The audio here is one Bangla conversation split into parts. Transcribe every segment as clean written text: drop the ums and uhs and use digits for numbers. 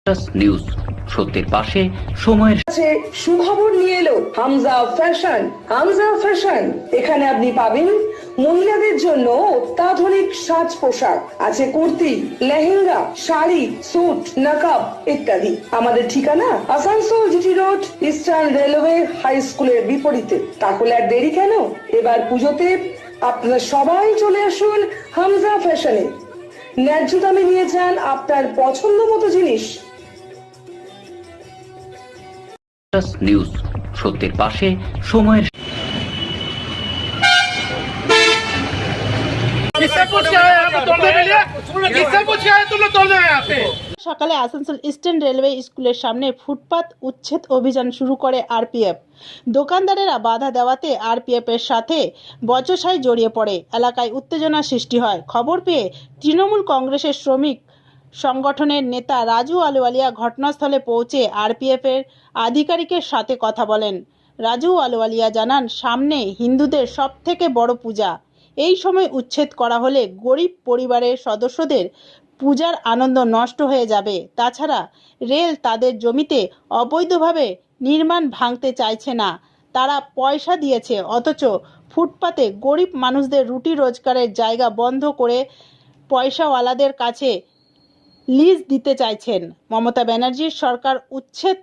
নিউজ সত্যের পাশে সময়ের সুখবর নিয়ে এলো হামজা ফ্যাশন। হামজা ফ্যাশন, এখানে আপনি পাবেন মহিলাদের জন্য অত্যাধুনিক সাজ পোশাক, আছে কুর্তি, লেহেঙ্গা, শাড়ি, স্যুট, নকাব ইত্যাদি। আমাদের ঠিকানা Asansol GT road, eastern railway high স্কুলের বিপরীতে। তাহলে আর দেরি কেন, এবার পুজোতে আপনারা সবাই চলে আসুন হামজা ফ্যাশনে। ন্যায্য দামে নিয়ে যান আপনার পছন্দ মতো জিনিস। নিউজ সত্যের পাশে সময়ের সকালে আসানসোল ইস্টার্ন রেলওয়ে স্কুলের সামনে ফুটপাত উচ্ছেদ অভিযান শুরু করে আরপিএফ। দোকানদারেরা বাধা দেওয়াতে আরপিএফ এর সাথে বচসায় জড়িয়ে পড়ে। এলাকায় উত্তেজনা সৃষ্টি হয়। খবর পেয়ে তৃণমূল কংগ্রেসের শ্রমিক সংগঠনের নেতা রাজু আলুওয়ালিয়া ঘটনাস্থলে পৌঁছে আরপিএফ এর আধিকারিকের সাথে কথা বলেন। রাজু আলুওয়ালিয়া জানান, সামনে হিন্দুদের সবথেকে বড় পূজা, এই সময় উচ্ছেদ করা হলে গরিব পরিবারের সদস্যদের পূজার আনন্দ নষ্ট হয়ে যাবে। তাছাড়া রেল তাদের জমিতে অবৈধভাবে নির্মাণ ভাঙতে চাইছে না। তারা পয়সা দিয়েছে, অথচ ফুটপাতে গরিব মানুষদের রুটি রোজগারের জায়গা বন্ধ করে পয়সাওয়ালাদের কাছে লিজ দিতে চাইছেন। মমতা ব্যানার্জির সরকার উচ্ছেদ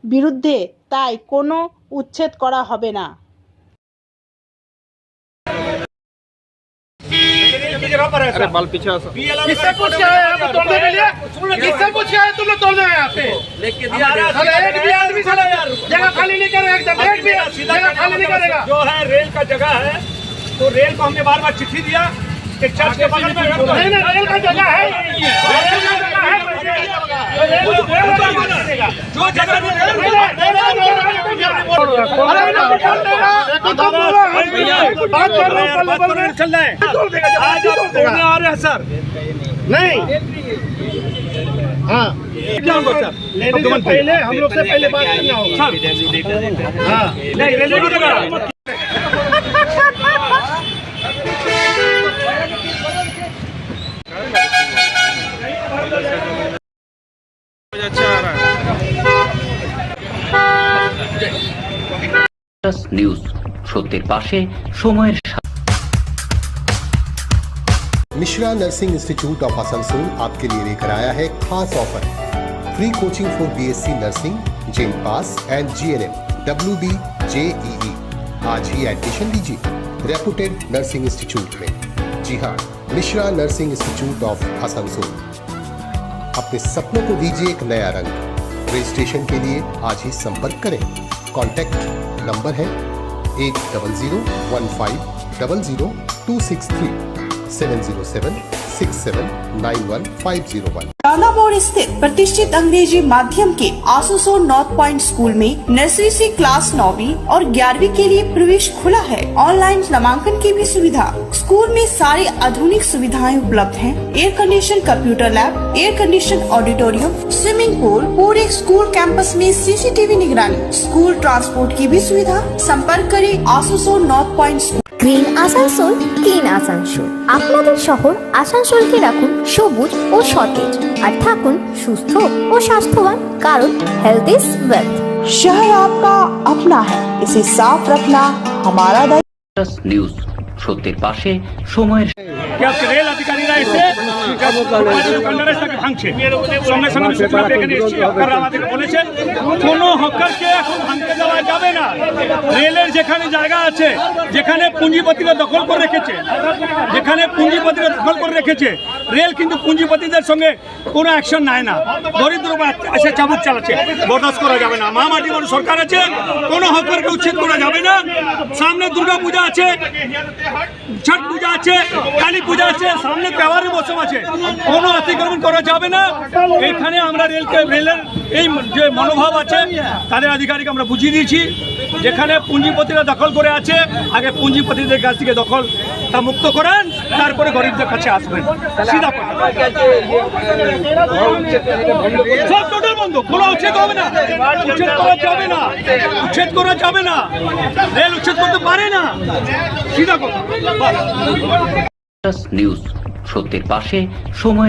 বিরুদ্ধে, তাই কোনো উচ্ছেদ করা হবে না। अरे बाल पीछे किससे पूछ के आए आप तोड़ने के लिए? किससे पूछ के आए तुम लोग तोड़ने यहाँ पे? लेके दिया एक भी आदमी चला यार, जगह खाली नहीं करेगा, एकदम एक भी जगह खाली नहीं करेगा। जो है रेल का जगह है, तो रेल को हमने बार-बार चिट्ठी दिया कि चर्च के बगल में नहीं रेल का जगह है, जो जगह चल रहा है आज आप तोड़ने आ रहे हैं सर? नहीं, हाँ क्या होगा सर? पहले हम लोग से पहले बात करना होगा सर। हाँ नहीं रेलवे की जगह নিউজ সত্যের পাশে সময়ের Mishra nursing institute of Asansol आपके लिए लेकर आया है खास offer. Free coaching for BSc nursing, JENPAS and GNM, WB, JEE। आज ही एडमिशन लीजिए रेपुटेड नर्सिंग इंस्टीट्यूट में। जी हाँ, Mishra nursing institute of Asansol. अपने सपनों को दीजिए एक नया रंग। रजिस्ट्रेशन के लिए आज ही संपर्क करें। कॉन्टैक्ट नंबर है 8015000263 70767911501। रानापुर स्थित प्रतिष्ठित अंग्रेजी माध्यम के आसनसोल नॉर्थ पॉइंट स्कूल में नर्सरी से क्लास 9वीं और 11वीं के लिए प्रवेश खुला है। ऑनलाइन नामांकन की भी सुविधा। स्कूल में सारी आधुनिक सुविधाएं उपलब्ध हैं। Air condition computer lab, air condition auditorium, swimming pool, पूरे स्कूल कैंपस में CCTV निगरानी, स्कूल ट्रांसपोर्ट की भी सुविधा। संपर्क करें Asansol north point school. Green Asansol, clean Asansol. আপনাদের শহর আসানসোলকে রাখুন সবুজ ও সতেজ, আর থাকুন সুস্থ ও স্বাস্থ্যবান, কারণ হেলথ ইজ ওয়েলথ। शहर आपका अपना है, इसे साफ रखना हमारा दायित्व। নিউজ সত্যের পাশে সময়ের क्या रेल अधिकारीরা এসে দোকানদারের সাথে ভাঙছে, সঙ্গে সঙ্গে সূচনা পেয়ে হকাররা আমাদের বলেছেন কোনো হকারকে এখন ভাঙতে দেওয়া যাবে না। রেলের যেখানে জায়গা আছে, যেখানে পুঁজিপতিরা দখল করে রেখেছে, রেল কিন্তু পুঁজিপতিদের সঙ্গে কোনো অ্যাকশন নেয় না, দরিদ্র এসে চাবুক চালাচ্ছে, বরদাস্ত করা যাবে না। মা মাটি বড় সরকার আছে, কোনো হকারকে উচ্ছেদ করা যাবে না। সামনে দুর্গা পূজা আছে, ছট পূজা আছে, কালী পূজা আছে, সামনে তেওয়ারের মৌসুম আছে, কোনো অতিক্রমণ করা যাবে না। এখানে আমরা রেলের এই যে মনোভাব আছে তাদের আধিকারিক আমরা বুঝিয়ে দিয়েছি, যেখানে পুঁজিপতিরা দখল করে আছে, আগে পুঁজিপতিদের কাছ থেকে দখল তা মুক্ত করেন, তারপরে গরিবদের কাছে আসবেন। সিধা সব টোটাল বন্ধ, কোনো উচ্ছেদ হবে না, উচ্ছেদ করা যাবে না, রেল উচ্ছেদ করতে পারে না, সিধা কথা। নিউজ সত্যের পাশে সময়ের